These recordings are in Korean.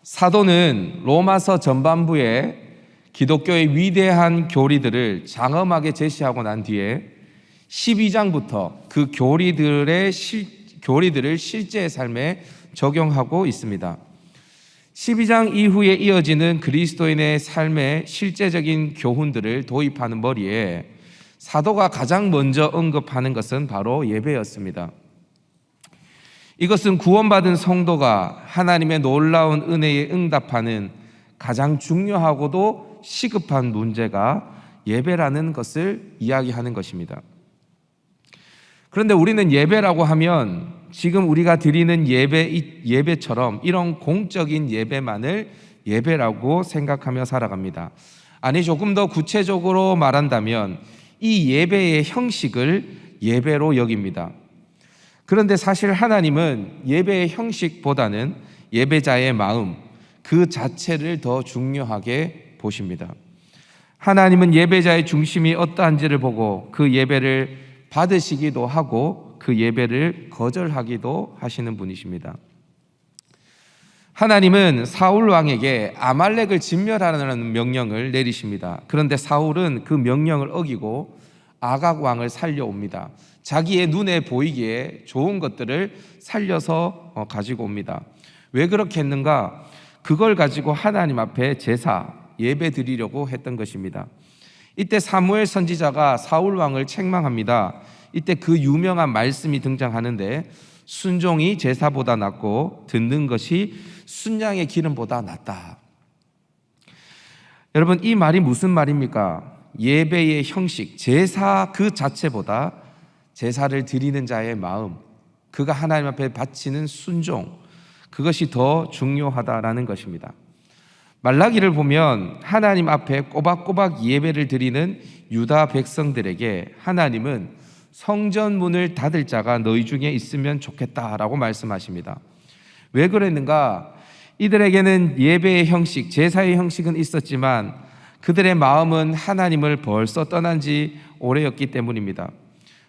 사도는 로마서 전반부에 기독교의 위대한 교리들을 장엄하게 제시하고 난 뒤에 12장부터 그 교리들을 실제의 삶에 적용하고 있습니다. 12장 이후에 이어지는 그리스도인의 삶의 실제적인 교훈들을 도입하는 머리에 사도가 가장 먼저 언급하는 것은 바로 예배였습니다. 이것은 구원받은 성도가 하나님의 놀라운 은혜에 응답하는 가장 중요하고도 시급한 문제가 예배라는 것을 이야기하는 것입니다. 그런데 우리는 예배라고 하면 지금 우리가 드리는 예배처럼 이런 공적인 예배만을 예배라고 생각하며 살아갑니다. 아니, 조금 더 구체적으로 말한다면 이 예배의 형식을 예배로 여깁니다. 그런데 사실 하나님은 예배의 형식보다는 예배자의 마음, 그 자체를 더 중요하게 보십니다. 하나님은 예배자의 중심이 어떠한지를 보고 그 예배를 받으시기도 하고 그 예배를 거절하기도 하시는 분이십니다. 하나님은 사울 왕에게 아말렉을 진멸하라는 명령을 내리십니다. 그런데 사울은 그 명령을 어기고 아각 왕을 살려옵니다. 자기의 눈에 보이기에 좋은 것들을 살려서 가지고 옵니다. 왜 그렇게 했는가? 그걸 가지고 하나님 앞에 제사, 예배 드리려고 했던 것입니다. 이때 사무엘 선지자가 사울 왕을 책망합니다. 이때 그 유명한 말씀이 등장하는데 순종이 제사보다 낫고 듣는 것이 순양의 기름보다 낫다. 여러분, 이 말이 무슨 말입니까? 예배의 형식, 제사 그 자체보다 제사를 드리는 자의 마음, 그가 하나님 앞에 바치는 순종, 그것이 더 중요하다라는 것입니다. 말라기를 보면 하나님 앞에 꼬박꼬박 예배를 드리는 유다 백성들에게 하나님은 성전 문을 닫을 자가 너희 중에 있으면 좋겠다라고 말씀하십니다. 왜 그랬는가? 이들에게는 예배의 형식, 제사의 형식은 있었지만 그들의 마음은 하나님을 벌써 떠난 지 오래였기 때문입니다.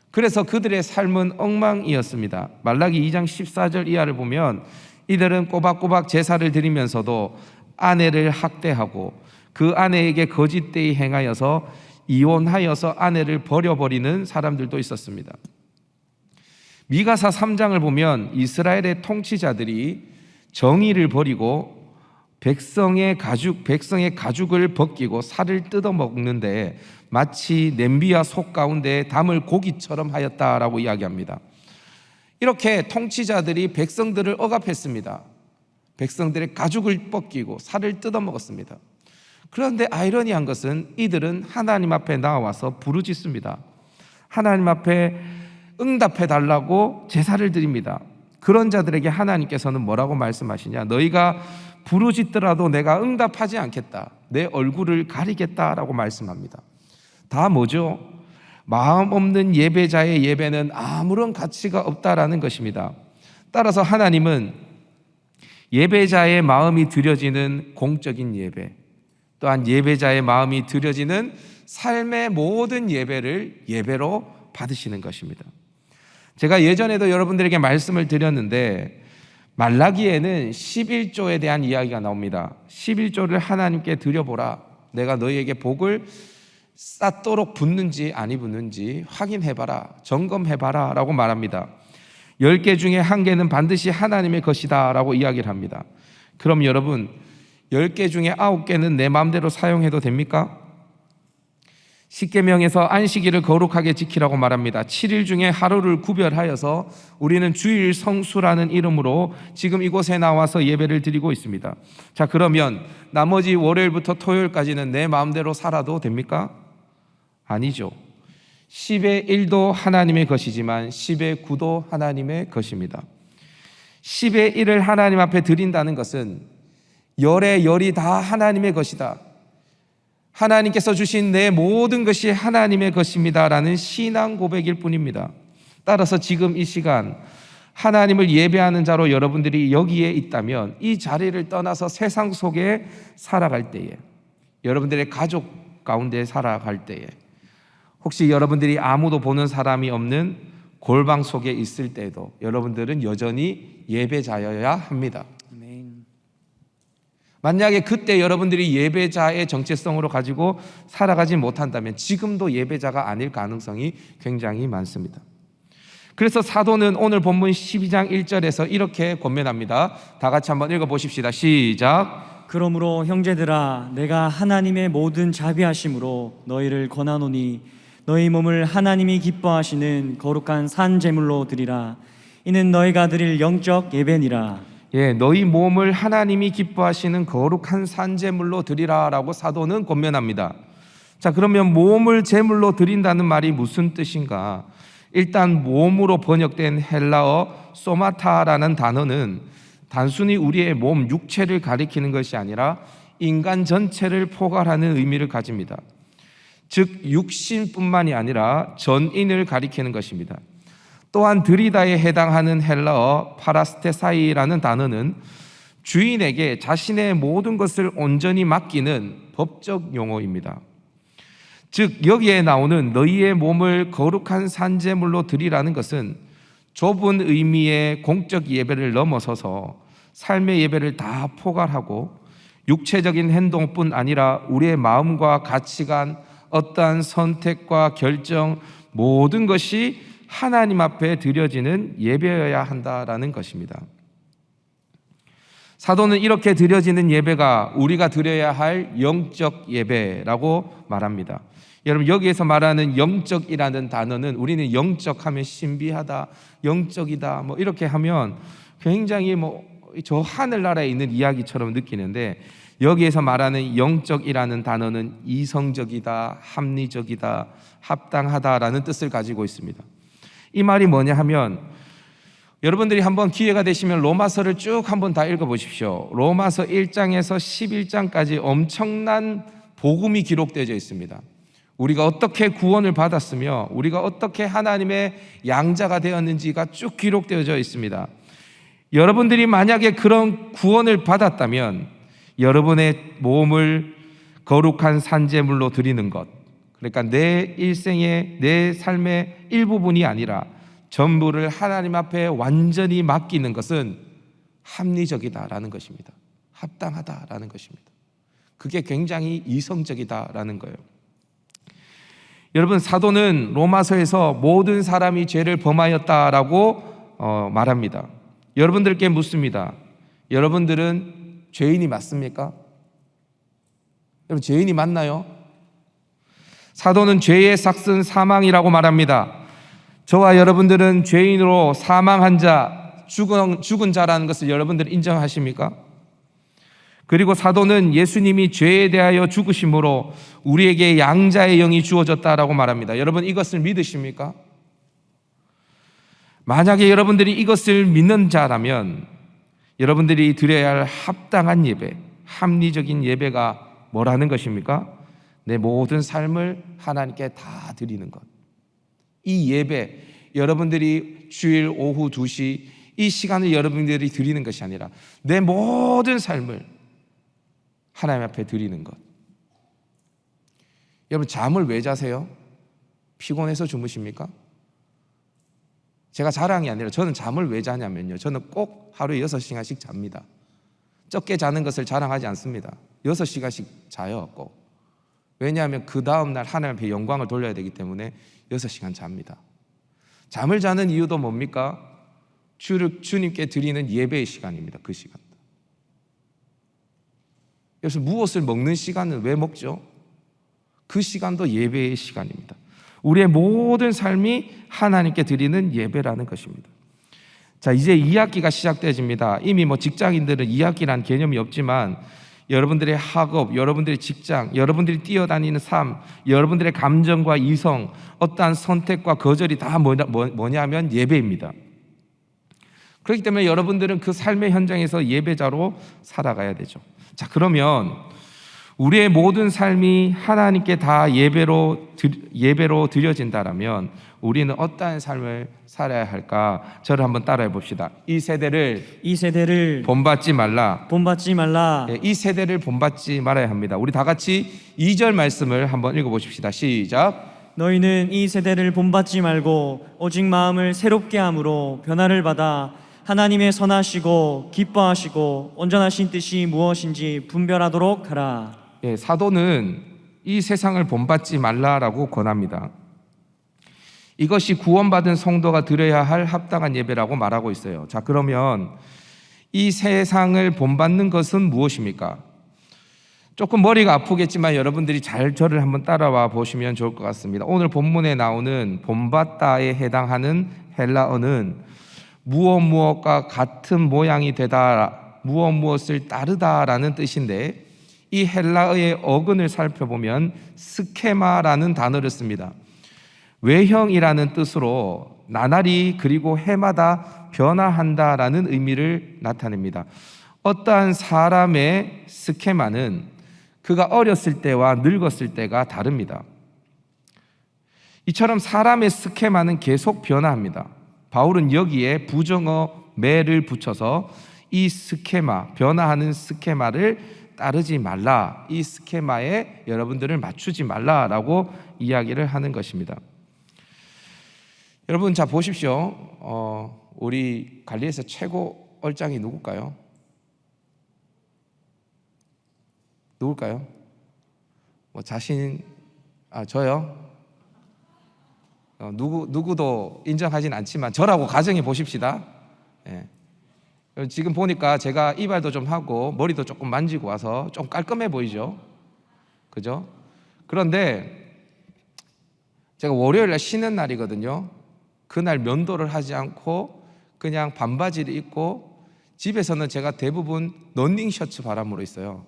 그래서 그들의 삶은 엉망이었습니다. 말라기 2장 14절 이하를 보면 이들은 꼬박꼬박 제사를 드리면서도 아내를 학대하고 그 아내에게 거짓되이 행하여서 이혼하여서 아내를 버려버리는 사람들도 있었습니다. 미가서 3장을 보면 이스라엘의 통치자들이 정의를 버리고 백성의 가죽을 벗기고 살을 뜯어먹는데 마치 냄비와 속 가운데 담을 고기처럼 하였다라고 이야기합니다. 이렇게 통치자들이 백성들을 억압했습니다. 백성들의 가죽을 벗기고 살을 뜯어먹었습니다. 그런데 아이러니한 것은 이들은 하나님 앞에 나와서 부르짖습니다. 하나님 앞에 응답해 달라고 제사를 드립니다. 그런 자들에게 하나님께서는 뭐라고 말씀하시냐? 너희가 부르짖더라도 내가 응답하지 않겠다. 내 얼굴을 가리겠다라고 말씀합니다. 다 뭐죠? 마음 없는 예배자의 예배는 아무런 가치가 없다라는 것입니다. 따라서 하나님은 예배자의 마음이 드려지는 공적인 예배, 또한 예배자의 마음이 드려지는 삶의 모든 예배를 예배로 받으시는 것입니다. 제가 예전에도 여러분들에게 말씀을 드렸는데 말라기에는 11조에 대한 이야기가 나옵니다. 11조를 하나님께 드려보라. 내가 너희에게 복을 쌓도록 붙는지 아니 붙는지 확인해봐라, 점검해봐라 라고 말합니다. 10개 중에 1개는 반드시 하나님의 것이다 라고 이야기를 합니다. 그럼 여러분, 10개 중에 9개는 내 마음대로 사용해도 됩니까? 십계명에서 안식일을 거룩하게 지키라고 말합니다. 7일 중에 하루를 구별하여서 우리는 주일 성수라는 이름으로 지금 이곳에 나와서 예배를 드리고 있습니다. 자, 그러면 나머지 월요일부터 토요일까지는 내 마음대로 살아도 됩니까? 아니죠. 10의 1도 하나님의 것이지만 10의 9도 하나님의 것입니다. 10의 1을 하나님 앞에 드린다는 것은 열의 열이 다 하나님의 것이다. 하나님께서 주신 내 모든 것이 하나님의 것입니다 라는 신앙 고백일 뿐입니다. 따라서 지금 이 시간 하나님을 예배하는 자로 여러분들이 여기에 있다면 이 자리를 떠나서 세상 속에 살아갈 때에, 여러분들의 가족 가운데 살아갈 때에, 혹시 여러분들이 아무도 보는 사람이 없는 골방 속에 있을 때에도 여러분들은 여전히 예배자여야 합니다. 만약에 그때 여러분들이 예배자의 정체성으로 가지고 살아가지 못한다면 지금도 예배자가 아닐 가능성이 굉장히 많습니다. 그래서 사도는 오늘 본문 12장 1절에서 이렇게 권면합니다. 다 같이 한번 읽어보십시다. 시작. 그러므로 형제들아, 내가 하나님의 모든 자비하심으로 너희를 권하노니 너희 몸을 하나님이 기뻐하시는 거룩한 산 제물로 드리라. 이는 너희가 드릴 영적 예배니라. 너희 몸을 하나님이 기뻐하시는 거룩한 산 제물로 드리라라고 사도는 권면합니다. 자, 그러면 몸을 제물로 드린다는 말이 무슨 뜻인가? 일단 몸으로 번역된 헬라어 소마타라는 단어는 단순히 우리의 몸, 육체를 가리키는 것이 아니라 인간 전체를 포괄하는 의미를 가집니다. 즉 육신뿐만이 아니라 전인을 가리키는 것입니다. 또한 드리다에 해당하는 헬라어 파라스테사이라는 단어는 주인에게 자신의 모든 것을 온전히 맡기는 법적 용어입니다. 즉 여기에 나오는 너희의 몸을 거룩한 산제물로 드리라는 것은 좁은 의미의 공적 예배를 넘어서서 삶의 예배를 다 포괄하고 육체적인 행동뿐 아니라 우리의 마음과 가치관, 어떠한 선택과 결정, 모든 것이 하나님 앞에 드려지는 예배여야 한다라는 것입니다. 사도는 이렇게 드려지는 예배가 우리가 드려야 할 영적 예배라고 말합니다. 여러분, 여기에서 말하는 영적이라는 단어는 우리는 영적 하면 신비하다, 영적이다 뭐 이렇게 하면 굉장히 저 하늘나라에 있는 이야기처럼 느끼는데, 여기에서 말하는 영적이라는 단어는 이성적이다, 합리적이다, 합당하다라는 뜻을 가지고 있습니다. 이 말이 뭐냐 하면, 여러분들이 한번 기회가 되시면 로마서를 쭉 한번 다 읽어보십시오. 로마서 1장에서 11장까지 엄청난 복음이 기록되어 있습니다. 우리가 어떻게 구원을 받았으며 우리가 어떻게 하나님의 양자가 되었는지가 쭉 기록되어져 있습니다. 여러분들이 만약에 그런 구원을 받았다면 여러분의 몸을 거룩한 산제물로 드리는 것, 그러니까 내 일생의, 내 삶의 일부분이 아니라 전부를 하나님 앞에 완전히 맡기는 것은 합리적이다라는 것입니다. 합당하다라는 것입니다. 그게 굉장히 이성적이다라는 거예요. 여러분, 사도는 로마서에서 모든 사람이 죄를 범하였다라고 말합니다. 여러분들께 묻습니다. 여러분들은 죄인이 맞습니까? 여러분, 죄인이 맞나요? 사도는 죄의 삭은 사망이라고 말합니다. 저와 여러분들은 죄인으로 사망한 자, 죽은 자라는 것을 여러분들 인정하십니까? 그리고 사도는 예수님이 죄에 대하여 죽으심으로 우리에게 양자의 영이 주어졌다라고 말합니다. 여러분, 이것을 믿으십니까? 만약에 여러분들이 이것을 믿는 자라면 여러분들이 드려야 할 합당한 예배, 합리적인 예배가 뭐라는 것입니까? 내 모든 삶을 하나님께 다 드리는 것. 이 예배, 여러분들이 주일 오후 2시 이 시간을 여러분들이 드리는 것이 아니라 내 모든 삶을 하나님 앞에 드리는 것. 여러분, 잠을 왜 자세요? 피곤해서 주무십니까? 제가 자랑이 아니라 저는 잠을 왜 자냐면요, 저는 꼭 하루에 6시간씩 잡니다. 적게 자는 것을 자랑하지 않습니다. 6시간씩 자요, 꼭. 왜냐하면 그 다음날 하나님 앞에 영광을 돌려야 되기 때문에 6시간 잡니다. 잠을 자는 이유도 뭡니까? 주님께 드리는 예배의 시간입니다. 그 시간. 그래서 무엇을 먹는 시간은 왜 먹죠? 그 시간도 예배의 시간입니다. 우리의 모든 삶이 하나님께 드리는 예배라는 것입니다. 자, 이제 2학기가 시작되어집니다. 이미 직장인들은 2학기란 개념이 없지만 여러분들의 학업, 여러분들의 직장, 여러분들이 뛰어다니는 삶, 여러분들의 감정과 이성, 어떠한 선택과 거절이 다 뭐냐면 예배입니다. 그렇기 때문에 여러분들은 그 삶의 현장에서 예배자로 살아가야 되죠. 자, 그러면 우리의 모든 삶이 하나님께 다 예배로 드려진다라면 우리는 어떠한 삶을 살아야 할까? 저를 한번 따라해 봅시다. 이 세대를 본받지 말라. 이 세대를 본받지 말아야 합니다. 우리 다 같이 2절 말씀을 한번 읽어보십시다. 시작. 너희는 이 세대를 본받지 말고 오직 마음을 새롭게 함으로 변화를 받아 하나님의 선하시고 기뻐하시고 온전하신 뜻이 무엇인지 분별하도록 하라. 예, 사도는 이 세상을 본받지 말라라고 권합니다. 이것이 구원받은 성도가 드려야 할 합당한 예배라고 말하고 있어요. 자, 그러면 이 세상을 본받는 것은 무엇입니까? 조금 머리가 아프겠지만 여러분들이 잘 저를 한번 따라와 보시면 좋을 것 같습니다. 오늘 본문에 나오는 본받다에 해당하는 헬라어는 무엇과 같은 모양이 되다, 무엇을 따르다라는 뜻인데, 이 헬라어의 어근을 살펴보면 스케마라는 단어를 씁니다. 외형이라는 뜻으로 나날이 그리고 해마다 변화한다라는 의미를 나타냅니다. 어떠한 사람의 스케마는 그가 어렸을 때와 늙었을 때가 다릅니다. 이처럼 사람의 스케마는 계속 변화합니다. 바울은 여기에 부정어 매를 붙여서 이 스케마, 변화하는 스케마를 따르지 말라, 이 스케마에 여러분들을 맞추지 말라라고 이야기를 하는 것입니다. 여러분, 자 보십시오. 우리 관리에서 최고 얼짱이 누굴까요? 누굴까요? 저요? 누구도 인정하진 않지만 저라고 가정해 보십시다. 예. 지금 보니까 제가 이발도 좀 하고 머리도 조금 만지고 와서 좀 깔끔해 보이죠? 그죠? 그런데 제가 월요일날 쉬는 날이거든요. 그날 면도를 하지 않고 그냥 반바지를 입고 집에서는 제가 대부분 런닝 셔츠 바람으로 있어요.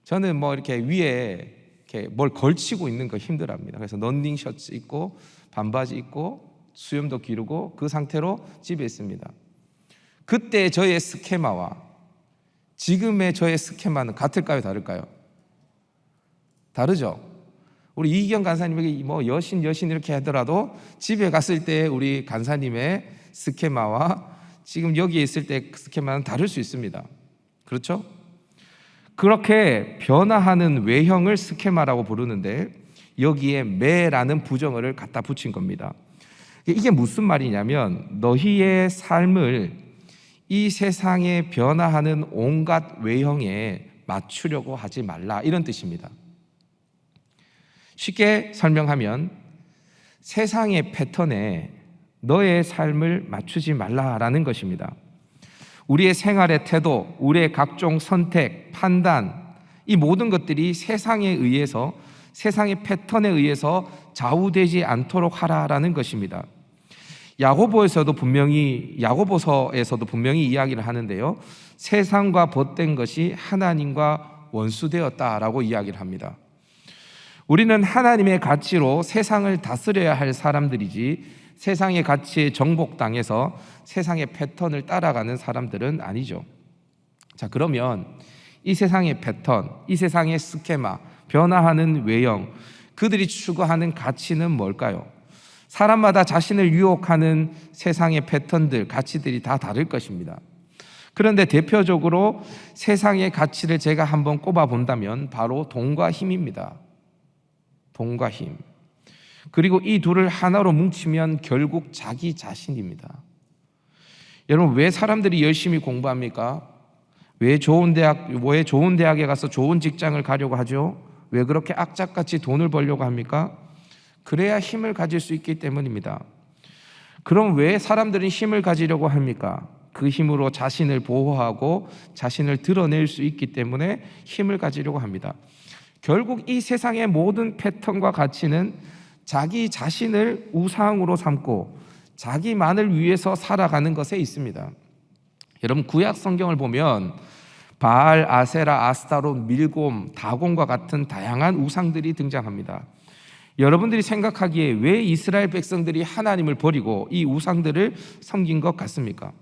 저는 이렇게 위에 이렇게 뭘 걸치고 있는 거 힘들어합니다. 그래서 런닝 셔츠 입고 반바지 입고 수염도 기르고 그 상태로 집에 있습니다. 그때 저의 스케마와 지금의 저의 스케마는 같을까요, 다를까요? 다르죠. 우리 이기경 간사님에게 여신 이렇게 하더라도 집에 갔을 때 우리 간사님의 스케마와 지금 여기에 있을 때 스케마는 다를 수 있습니다. 그렇죠? 그렇게 변화하는 외형을 스케마라고 부르는데 여기에 매라는 부정어를 갖다 붙인 겁니다. 이게 무슨 말이냐면 너희의 삶을 이 세상에 변화하는 온갖 외형에 맞추려고 하지 말라, 이런 뜻입니다. 쉽게 설명하면 세상의 패턴에 너의 삶을 맞추지 말라라는 것입니다. 우리의 생활의 태도, 우리의 각종 선택, 판단, 이 모든 것들이 세상에 의해서, 세상의 패턴에 의해서 좌우되지 않도록 하라라는 것입니다. 야고보서에서도 분명히 이야기를 하는데요, 세상과 벗된 것이 하나님과 원수되었다라고 이야기를 합니다. 우리는 하나님의 가치로 세상을 다스려야 할 사람들이지 세상의 가치에 정복당해서 세상의 패턴을 따라가는 사람들은 아니죠. 자, 그러면 이 세상의 패턴, 이 세상의 스케마, 변화하는 외형, 그들이 추구하는 가치는 뭘까요? 사람마다 자신을 유혹하는 세상의 패턴들, 가치들이 다 다를 것입니다. 그런데 대표적으로 세상의 가치를 제가 한번 꼽아본다면 바로 돈과 힘입니다. 돈과 힘. 그리고 이 둘을 하나로 뭉치면 결국 자기 자신입니다. 여러분, 왜 사람들이 열심히 공부합니까? 왜 좋은 대학에 가서 좋은 직장을 가려고 하죠? 왜 그렇게 악착같이 돈을 벌려고 합니까? 그래야 힘을 가질 수 있기 때문입니다. 그럼 왜 사람들은 힘을 가지려고 합니까? 그 힘으로 자신을 보호하고 자신을 드러낼 수 있기 때문에 힘을 가지려고 합니다. 결국 이 세상의 모든 패턴과 가치는 자기 자신을 우상으로 삼고 자기만을 위해서 살아가는 것에 있습니다. 여러분, 구약 성경을 보면 바알, 아세라, 아스타롯, 밀곰, 다곤과 같은 다양한 우상들이 등장합니다. 여러분들이 생각하기에 왜 이스라엘 백성들이 하나님을 버리고 이 우상들을 섬긴 것 같습니까?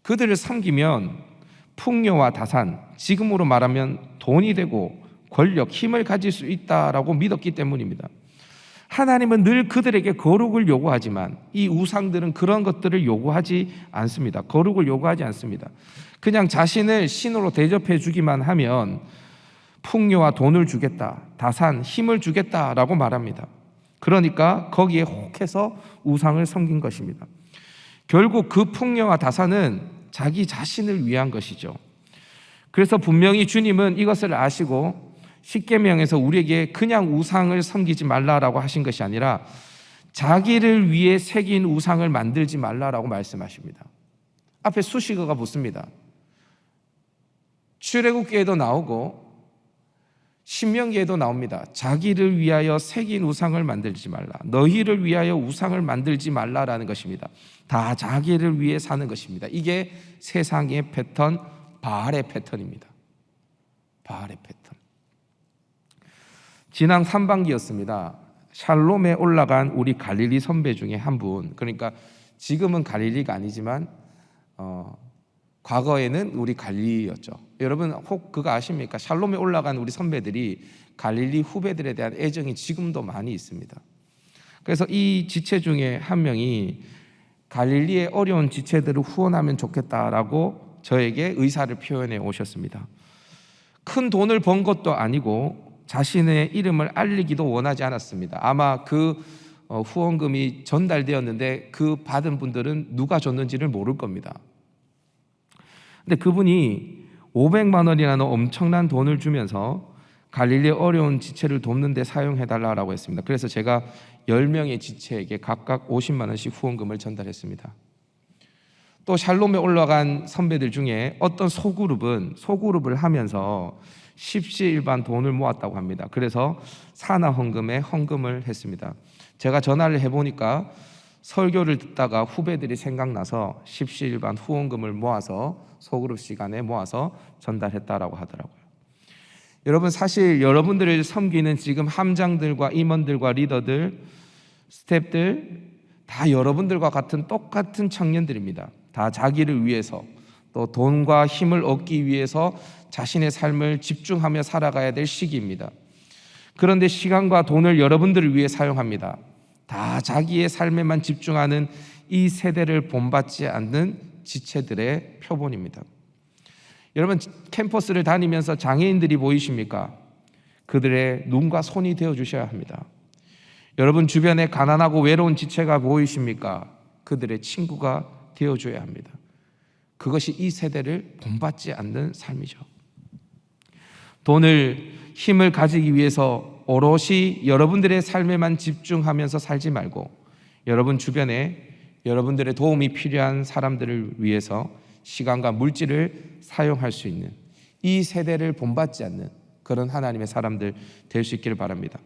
그들을 섬기면 풍요와 다산, 지금으로 말하면 돈이 되고 권력, 힘을 가질 수 있다라고 믿었기 때문입니다. 하나님은 늘 그들에게 거룩을 요구하지만 이 우상들은 그런 것들을 요구하지 않습니다. 거룩을 요구하지 않습니다. 그냥 자신을 신으로 대접해 주기만 하면 풍요와 돈을 주겠다, 다산, 힘을 주겠다라고 말합니다. 그러니까 거기에 혹해서 우상을 섬긴 것입니다. 결국 그 풍요와 다산은 자기 자신을 위한 것이죠. 그래서 분명히 주님은 이것을 아시고 십계명에서 우리에게 그냥 우상을 섬기지 말라라고 하신 것이 아니라 자기를 위해 새긴 우상을 만들지 말라라고 말씀하십니다. 앞에 수식어가 붙습니다. 출애굽기에도 나오고 신명기에도 나옵니다. 자기를 위하여 새긴 우상을 만들지 말라. 너희를 위하여 우상을 만들지 말라라는 것입니다. 다 자기를 위해 사는 것입니다. 이게 세상의 패턴, 바알의 패턴입니다. 바알의 패턴. 지난 3반기였습니다. 샬롬에 올라간 우리 갈릴리 선배 중에 한 분, 그러니까 지금은 갈릴리가 아니지만 과거에는 우리 갈릴리였죠. 여러분 혹 그거 아십니까? 샬롬에 올라간 우리 선배들이 갈릴리 후배들에 대한 애정이 지금도 많이 있습니다. 그래서 이 지체 중에 한 명이 갈릴리의 어려운 지체들을 후원하면 좋겠다라고 저에게 의사를 표현해 오셨습니다. 큰 돈을 번 것도 아니고 자신의 이름을 알리기도 원하지 않았습니다. 아마 그 후원금이 전달되었는데 그 받은 분들은 누가 줬는지를 모를 겁니다. 근데 그분이 500만 원이라는 엄청난 돈을 주면서 갈릴리의 어려운 지체를 돕는 데 사용해달라고 했습니다. 그래서 제가 10명의 지체에게 각각 50만 원씩 후원금을 전달했습니다. 또 샬롬에 올라간 선배들 중에 어떤 소그룹을 하면서 십시일반 돈을 모았다고 합니다. 그래서 산하헌금에 헌금을 했습니다. 제가 전화를 해보니까 설교를 듣다가 후배들이 생각나서 십시일반 후원금을 모아서 소그룹 시간에 모아서 전달했다라고 하더라고요. 여러분, 사실 여러분들을 섬기는 지금 함장들과 임원들과 리더들, 스태프들 다 여러분들과 같은 똑같은 청년들입니다. 다 자기를 위해서, 또 돈과 힘을 얻기 위해서 자신의 삶을 집중하며 살아가야 될 시기입니다. 그런데 시간과 돈을 여러분들을 위해 사용합니다. 다 자기의 삶에만 집중하는 이 세대를 본받지 않는 지체들의 표본입니다. 여러분, 캠퍼스를 다니면서 장애인들이 보이십니까? 그들의 눈과 손이 되어 주셔야 합니다. 여러분 주변에 가난하고 외로운 지체가 보이십니까? 그들의 친구가 되어줘야 합니다. 그것이 이 세대를 본받지 않는 삶이죠. 돈을, 힘을 가지기 위해서 오롯이 여러분들의 삶에만 집중하면서 살지 말고 여러분 주변에 여러분들의 도움이 필요한 사람들을 위해서 시간과 물질을 사용할 수 있는, 이 세대를 본받지 않는 그런 하나님의 사람들 될 수 있기를 바랍니다.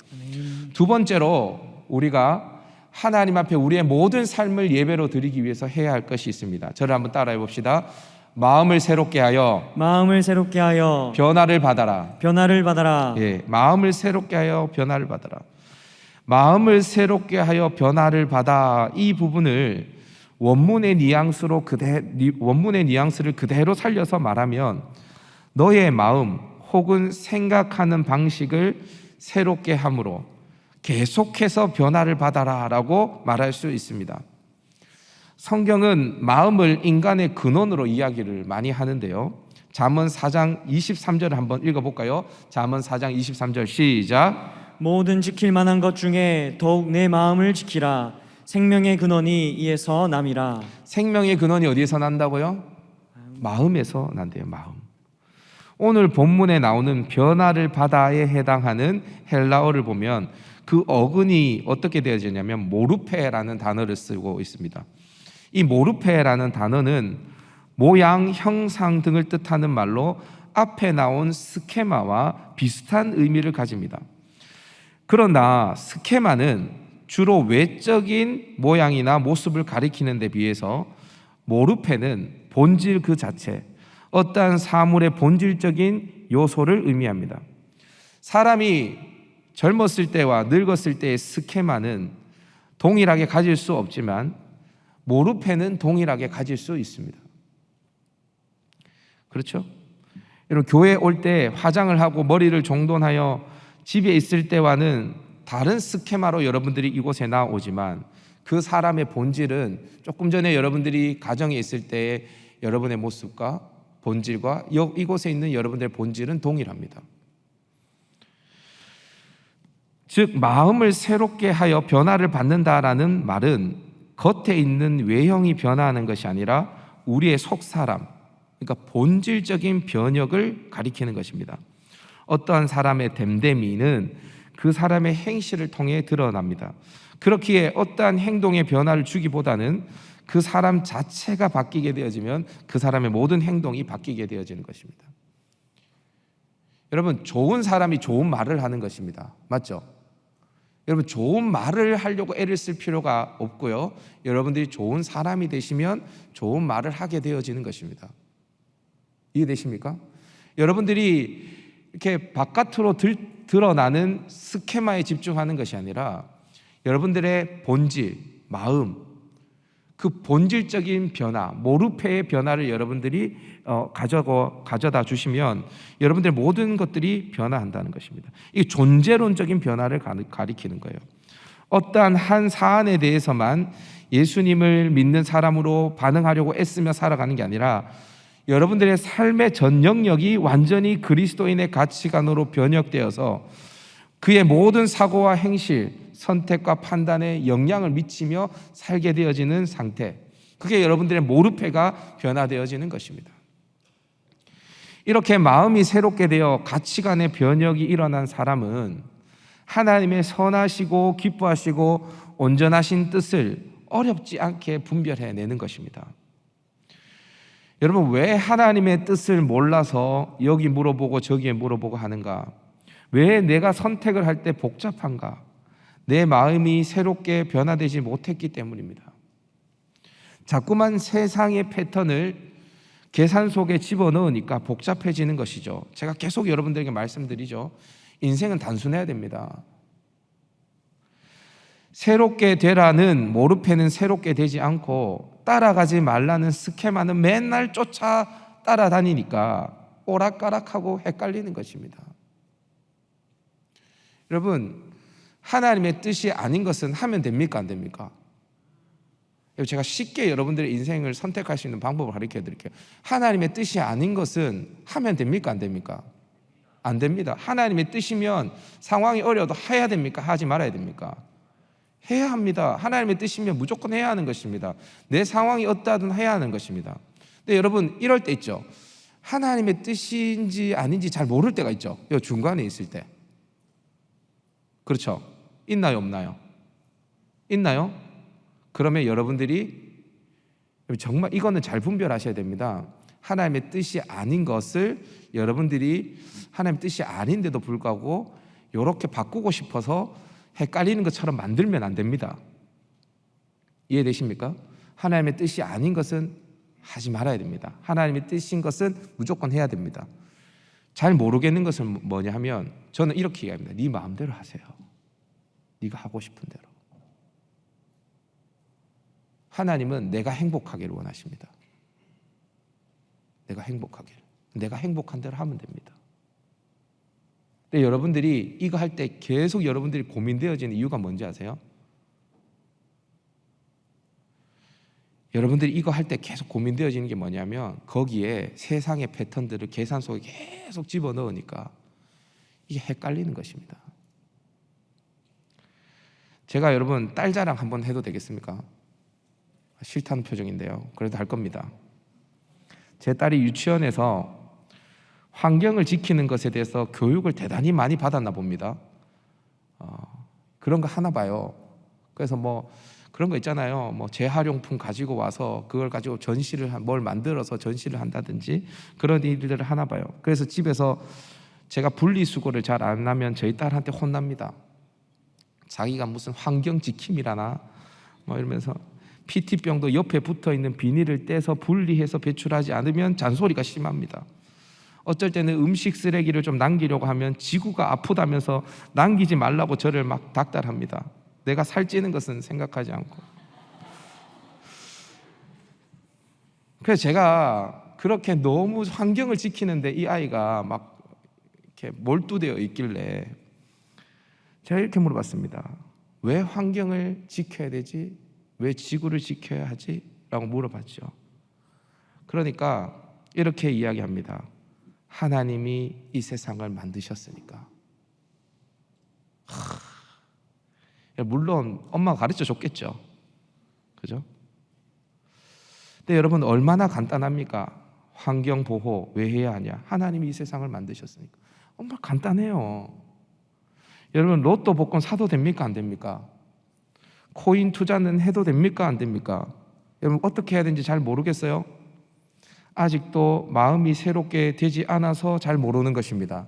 두 번째로 우리가 하나님 앞에 우리의 모든 삶을 예배로 드리기 위해서 해야 할 것이 있습니다. 저를 한번 따라해 봅시다. 마음을 새롭게 하여 변화를 받아라. 예, 마음을 새롭게 하여 변화를 받아라. 마음을 새롭게 하여 변화를 받아, 이 부분을 원문의 뉘앙스를 그대로 살려서 말하면 너의 마음 혹은 생각하는 방식을 새롭게 함으로 계속해서 변화를 받아라 라고 말할 수 있습니다. 성경은 마음을 인간의 근원으로 이야기를 많이 하는데요, 잠언 4장 23절을 한번 읽어볼까요? 잠언 4장 23절 시작. 모든 지킬 만한 것 중에 더욱 내 마음을 지키라. 생명의 근원이 이에서 남이라. 생명의 근원이 어디에서 난다고요? 마음에서 난대요. 마음. 오늘 본문에 나오는 변화를 받아에 해당하는 헬라어를 보면 그 어근이 어떻게 되어지냐면 모르페라는 단어를 쓰고 있습니다. 이 모르페라는 단어는 모양, 형상 등을 뜻하는 말로 앞에 나온 스케마와 비슷한 의미를 가집니다. 그러나 스케마는 주로 외적인 모양이나 모습을 가리키는 데 비해서 모르페는 본질 그 자체, 어떠한 사물의 본질적인 요소를 의미합니다. 사람이 젊었을 때와 늙었을 때의 스케마는 동일하게 가질 수 없지만 모르페는 동일하게 가질 수 있습니다. 그렇죠? 여러분, 교회에 올 때 화장을 하고 머리를 정돈하여 집에 있을 때와는 다른 스케마로 여러분들이 이곳에 나오지만 그 사람의 본질은 조금 전에 여러분들이 가정에 있을 때의 여러분의 모습과 본질과 이곳에 있는 여러분들의 본질은 동일합니다. 즉 마음을 새롭게 하여 변화를 받는다라는 말은 겉에 있는 외형이 변화하는 것이 아니라 우리의 속사람, 그러니까 본질적인 변혁을 가리키는 것입니다. 어떠한 사람의 됨됨이는 그 사람의 행실을 통해 드러납니다. 그렇기에 어떠한 행동의 변화를 주기보다는 그 사람 자체가 바뀌게 되어지면 그 사람의 모든 행동이 바뀌게 되어지는 것입니다. 여러분, 좋은 사람이 좋은 말을 하는 것입니다. 맞죠? 여러분, 좋은 말을 하려고 애를 쓸 필요가 없고요. 여러분들이 좋은 사람이 되시면 좋은 말을 하게 되어지는 것입니다. 이해되십니까? 여러분들이 이렇게 바깥으로 드러나는 스케마에 집중하는 것이 아니라 여러분들의 본질, 마음, 그 본질적인 변화, 모르페의 변화를 여러분들이 가져다 주시면 여러분들의 모든 것들이 변화한다는 것입니다. 이게 존재론적인 변화를 가리키는 거예요. 어떠한 한 사안에 대해서만 예수님을 믿는 사람으로 반응하려고 애쓰며 살아가는 게 아니라 여러분들의 삶의 전 영역이 완전히 그리스도인의 가치관으로 변혁되어서 그의 모든 사고와 행실, 선택과 판단에 영향을 미치며 살게 되어지는 상태, 그게 여러분들의 모르페가 변화되어지는 것입니다. 이렇게 마음이 새롭게 되어 가치관의 변혁이 일어난 사람은 하나님의 선하시고 기뻐하시고 온전하신 뜻을 어렵지 않게 분별해내는 것입니다. 여러분, 왜 하나님의 뜻을 몰라서 여기 물어보고 저기에 물어보고 하는가? 왜 내가 선택을 할 때 복잡한가? 내 마음이 새롭게 변화되지 못했기 때문입니다. 자꾸만 세상의 패턴을 계산 속에 집어넣으니까 복잡해지는 것이죠. 제가 계속 여러분들에게 말씀드리죠. 인생은 단순해야 됩니다. 새롭게 되라는 모르페는 새롭게 되지 않고 따라가지 말라는 스케마는 맨날 쫓아 따라다니니까 오락가락하고 헷갈리는 것입니다. 여러분, 하나님의 뜻이 아닌 것은 하면 됩니까? 안 됩니까? 제가 쉽게 여러분들의 인생을 선택할 수 있는 방법을 가르쳐 드릴게요. 하나님의 뜻이 아닌 것은 하면 됩니까? 안 됩니까? 안 됩니다. 하나님의 뜻이면 상황이 어려워도 해야 됩니까? 하지 말아야 됩니까? 해야 합니다. 하나님의 뜻이면 무조건 해야 하는 것입니다. 내 상황이 어떠하든 해야 하는 것입니다. 근데 여러분, 이럴 때 있죠. 하나님의 뜻인지 아닌지 잘 모를 때가 있죠. 이 중간에 있을 때. 그렇죠? 있나요? 없나요? 있나요? 그러면 여러분들이 정말 이거는 잘 분별하셔야 됩니다. 하나님의 뜻이 아닌 것을 여러분들이 하나님의 뜻이 아닌데도 불구하고 이렇게 바꾸고 싶어서 헷갈리는 것처럼 만들면 안 됩니다. 이해되십니까? 하나님의 뜻이 아닌 것은 하지 말아야 됩니다. 하나님의 뜻인 것은 무조건 해야 됩니다. 잘 모르겠는 것은 뭐냐 하면 저는 이렇게 얘기합니다. 네 마음대로 하세요. 네가 하고 싶은 대로. 하나님은 내가 행복하기를 원하십니다. 내가 행복하기를. 내가 행복한 대로 하면 됩니다. 근데 여러분들이 이거 할 때 계속 여러분들이 고민되어지는 이유가 뭔지 아세요? 여러분들이 이거 할 때 계속 고민되어지는 게 뭐냐면 거기에 세상의 패턴들을 계산 속에 계속 집어넣으니까 이게 헷갈리는 것입니다. 제가 여러분 딸 자랑 한번 해도 되겠습니까? 싫다는 표정인데요. 그래도 할 겁니다. 제 딸이 유치원에서 환경을 지키는 것에 대해서 교육을 대단히 많이 받았나 봅니다. 그런 거 하나 봐요. 그래서 뭐 그런 거 있잖아요. 뭐 재활용품 가지고 와서 그걸 가지고 뭘 만들어서 전시를 한다든지 그런 일들을 하나 봐요. 그래서 집에서 제가 분리수거를 잘 안 하면 저희 딸한테 혼납니다. 자기가 무슨 환경 지킴이라나 뭐 이러면서 PT병도 옆에 붙어있는 비닐을 떼서 분리해서 배출하지 않으면 잔소리가 심합니다. 어쩔 때는 음식 쓰레기를 좀 남기려고 하면 지구가 아프다면서 남기지 말라고 저를 막 닥달합니다. 내가 살찌는 것은 생각하지 않고. 그래서 제가 그렇게 너무 환경을 지키는데 이 아이가 막 이렇게 몰두되어 있길래 제가 이렇게 물어봤습니다. 왜 환경을 지켜야 되지? 왜 지구를 지켜야 하지? 라고 물어봤죠. 그러니까 이렇게 이야기합니다. 하나님이 이 세상을 만드셨으니까. 물론 엄마가 가르쳐 줬겠죠. 그죠? 근데 여러분 얼마나 간단합니까? 환경 보호 왜 해야 하냐? 하나님이 이 세상을 만드셨으니까. 정말 간단해요. 여러분 로또 복권 사도 됩니까? 안 됩니까? 코인 투자는 해도 됩니까? 안 됩니까? 여러분 어떻게 해야 되는지 잘 모르겠어요? 아직도 마음이 새롭게 되지 않아서 잘 모르는 것입니다.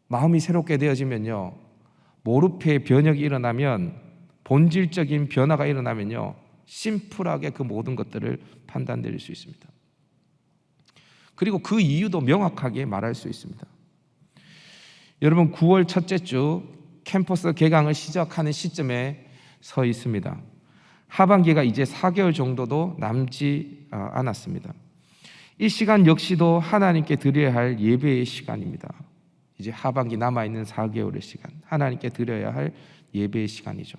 마음이 새롭게 되어지면요, 모르페 변혁이 일어나면, 본질적인 변화가 일어나면요, 심플하게 그 모든 것들을 판단드릴 수 있습니다. 그리고 그 이유도 명확하게 말할 수 있습니다. 여러분 9월 첫째 주 캠퍼스 개강을 시작하는 시점에 서 있습니다. 하반기가 이제 4개월 정도도 남지 않았습니다. 이 시간 역시도 하나님께 드려야 할 예배의 시간입니다. 이제 하반기 남아있는 4개월의 시간, 하나님께 드려야 할 예배의 시간이죠.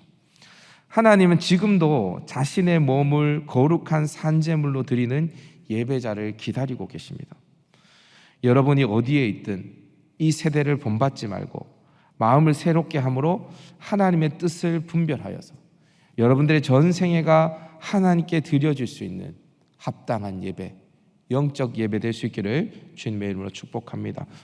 하나님은 지금도 자신의 몸을 거룩한 산제물로 드리는 예배자를 기다리고 계십니다. 여러분이 어디에 있든 이 세대를 본받지 말고 마음을 새롭게 함으로 하나님의 뜻을 분별하여서 여러분들의 전생애가 하나님께 드려질 수 있는 합당한 예배, 영적 예배 될 수 있기를 주님의 이름으로 축복합니다.